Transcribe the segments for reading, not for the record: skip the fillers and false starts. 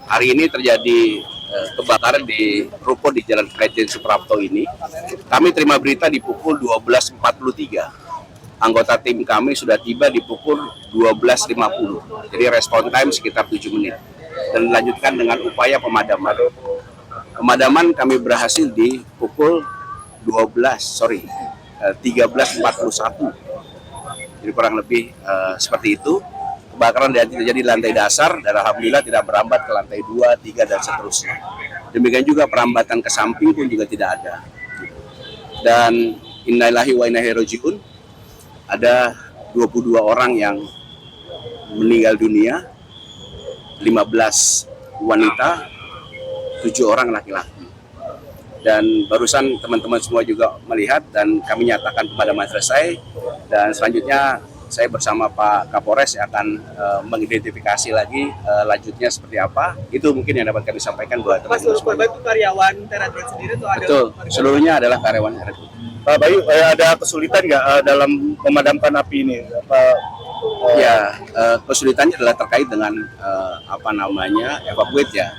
hari ini terjadi kebakaran di ruko di Jalan Brigjen Suprapto ini. Kami terima berita di pukul 12.43. Anggota tim kami sudah tiba di pukul 12.50. Jadi respon time sekitar 7 menit. Dan dilanjutkan dengan upaya pemadaman. Pemadaman kami berhasil di pukul 13.41. Jadi kurang lebih seperti itu. Kebakaran terjadi di lantai dasar dan alhamdulillah tidak merambat ke lantai 2, 3 dan seterusnya. Demikian juga perambatan ke samping pun juga tidak ada. Dan innalillahi wa inna ilaihi rajiun, ada 22 orang yang meninggal dunia, 15 wanita, 7 orang laki-laki. Dan barusan teman-teman semua juga melihat dan kami nyatakan pemadaman selesai, dan selanjutnya saya bersama Pak Kapolres yang akan mengidentifikasi lagi lanjutnya seperti apa. Itu mungkin yang dapat kami sampaikan buat teman-teman semua. Korban itu karyawan Teradron sendiri atau ada? Betul, seluruhnya adalah karyawan Teradron. Pak Bayu, ada kesulitan nggak dalam memadamkan api ini? Ya, kesulitannya adalah terkait dengan evakuatnya.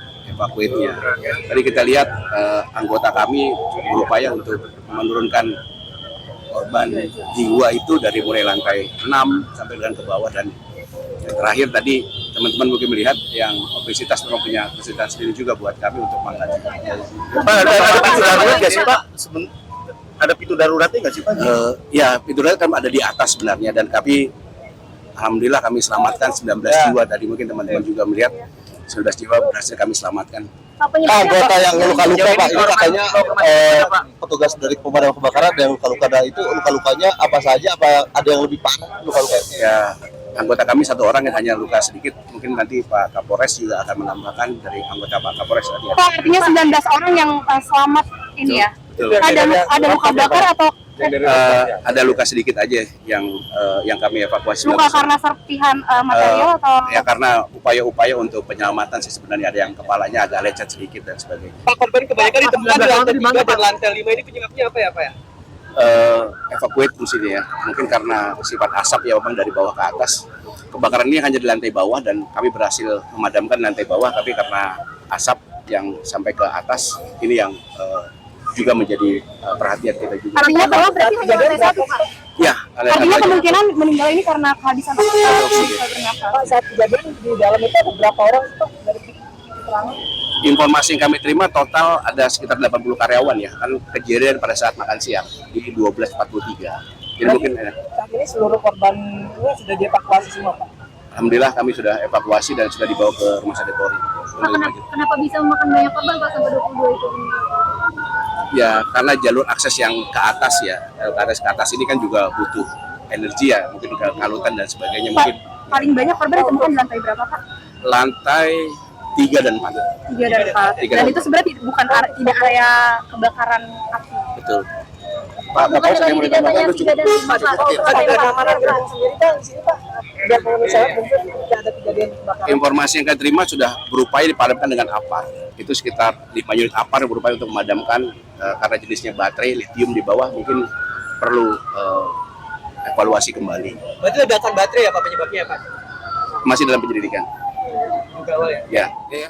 Tadi kita lihat anggota kami berupaya untuk menurunkan korban jiwa itu dari mulai lantai 6 sampai dengan ke bawah, dan yang terakhir tadi teman-teman mungkin melihat yang obesitas memang punya kesulitan sendiri juga buat kami untuk mengangkat. Pak, ada pintu darurat nggak sih Pak? Ada pintu daruratnya nggak sih Pak? Ya, pintu darurat kan ada di atas sebenarnya, dan kami alhamdulillah kami selamatkan 19 jiwa tadi. Mungkin teman-teman juga melihat 19 jiwa berhasil kami selamatkan. Anggota yang luka-luka Pak, ini katanya petugas dari pemadam kebakaran yang luka-luka itu luka-lukanya apa saja? Apa ada yang lebih parah luka-lukanya? Ya, anggota kami 1 orang yang hanya luka sedikit. Mungkin nanti Pak Kapolres juga akan menambahkan dari anggota Pak Kapolres tadi. Pak, artinya 19 orang yang selamat ini ya? Betul. Ada luka bakar atau ada luka sedikit aja yang kami evakuasi. luka karena serpihan material atau? Ya, karena upaya-upaya untuk penyelamatan sih sebenarnya ada yang kepalanya agak lecet sedikit dan sebagainya. Pak, korban kebanyakan ditemukan di lantai 3 dan lantai 5 ini penyebabnya apa ya Pak ya? Evakuate fungsinya ya, mungkin karena sifat asap ya memang dari bawah ke atas. Kebakaran ini hanya di lantai bawah dan kami berhasil memadamkan lantai bawah, tapi karena asap yang sampai ke atas ini yang juga menjadi perhatian kita juga. Artinya bahwa berarti hanya lantai 1 Pak? Ya, Artinya kemungkinan meninggal ini karena kehabisan oksigen. Pak, saat kejadian di dalam itu ada berapa orang Pak dari keterangan? Informasi yang kami terima total ada sekitar 80 karyawan ya, kan kejadian pada saat makan siang di 12.43. Jadi mungkin Saat ini seluruh korban ini sudah dievakuasi semua Pak? alhamdulillah kami sudah evakuasi dan sudah dibawa ke rumah sakit Polri. Kenapa bisa memakan banyak korban Pak sampai 22 itu? Ya, karena jalur akses yang ke atas ya, ke atas ini kan juga butuh energi ya, mungkin kalutan dan sebagainya. Mungkin Paling banyak korban ditemukan di lantai berapa Pak? lantai 3 dan 4. 3 dan 4. Dan itu sebenarnya bukan tidak area kebakaran api. Betul. Pak Kapolres yang mau ditambahkan itu cukup. Ada keamanan gerbang sendiri Pak di sini Pak? Biar penghuni saya mungkin tidak ada kejadian kebakaran. Informasi yang kami terima sudah berupaya dipadamkan dengan APAR. Itu sekitar 5 unit APAR yang berupaya untuk memadamkan karena jenisnya baterai lithium di bawah, mungkin perlu evaluasi kembali. Berarti ledakan baterai ya Pak penyebabnya ya Pak? Masih dalam penyelidikan. Juga awal ya? Ya.